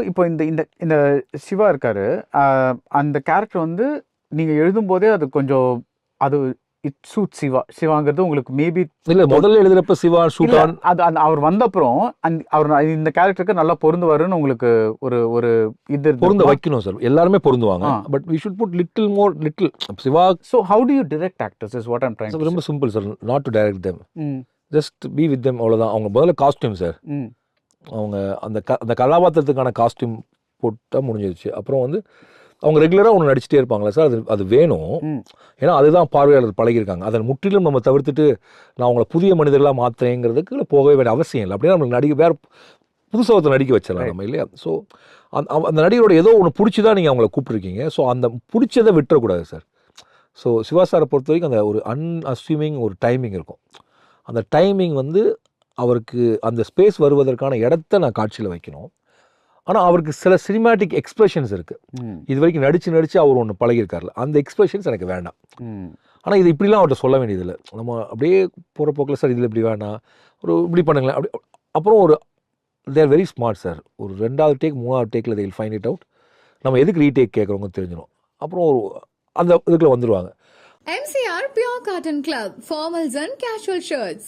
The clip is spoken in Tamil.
இப்போ இந்த இந்த இந்த சிவா இருக்காரு, அந்த கேரக்டர் வந்து நீங்க எழுதும்போதே அது கொஞ்சம் அது இட் சூட் சிவாங்கிறது உங்களுக்கு மேபி இல்ல முதல்ல எழுதுறப்ப சிவா ஷூட் ஆன் அது அவர் வந்த அப்புறம் அவர் இந்த கேரக்டருக்கு நல்லா பொருந்துவாருன்னு உங்களுக்கு ஒரு ஒரு இது பொருந்த வைக்கணும் சார். எல்லாருமே பொருந்துவாங்க. But we should put little Shiva. So how do you direct actors is what I'm trying to say. ரொம்ப simple sir. not to direct them. just be with them அவ்வளவுதான். அவங்க முதல்ல காஸ்டியூம் சார். அவங்க அந்த கதாபாத்திரத்துக்கான காஸ்டியூம் போட்டா முடிஞ்சிருச்சு. அப்புறம் வந்து அவங்க ரெகுலராக ஒன்று நடிச்சிட்டே இருப்பாங்களா சார், அது வேணும். ஏன்னா அதுதான் பார்வையாளர் பழகிருக்காங்க. அதை முற்றிலும் நம்ம தவிர்த்துட்டு நான் அவங்கள புதிய மனிதர்களாக மாற்றுறேங்கிறதுக்கு போகவே வேண்டிய அவசியம் இல்லை. அப்படியே நம்மளுக்கு வேறு புதுசாக ஒருத்தர் நடிக்க வச்சிடலாம் நம்ம இல்லையா. ஸோ அந்த நடிகரோட ஏதோ ஒன்று பிடிச்சி தான் நீங்கள் அவங்கள கூப்பிட்ருக்கீங்க. ஸோ அந்த பிடிச்சதை விட்டுறக்கூடாது சார். ஸோ சிவா சாரை பொறுத்த வரைக்கும் அந்த ஒரு அன்அஸ்யூமிங் ஒரு டைமிங் இருக்கும். அந்த டைமிங் வந்து அவருக்கு அந்த ஸ்பேஸ் வருவதற்கான இடத்த நான் காட்சியில் வைக்கணும். ஆனால் அவருக்கு சில சினிமேட்டிக் எக்ஸ்பிரஷன்ஸ் இருக்குது. இது வரைக்கும் நடித்து அவர் ஒன்று பழகிருக்காருல, அந்த எக்ஸ்பிரஷன்ஸ் எனக்கு வேண்டாம். ஆனால் இது இப்படிலாம் அவர்கிட்ட சொல்ல வேண்டியதில்லை. நம்ம அப்படியே போகிற போக்கில் சார் இதில் இப்படி வேணாம், ஒரு இப்படி பண்ணுங்களேன் அப்படி. அப்புறம் ஒரு தேர் வெரி ஸ்மார்ட் சார். ஒரு 2வது டேக் 3வது tackle they will find it out. நம்ம எதுக்கு ரீடேக் கேட்குறவங்க தெரிஞ்சிடும். அப்புறம் ஒரு அந்த இதுக்குள்ள வந்துடுவாங்க. MCR Pure Cotton Club, formals and casual shirts.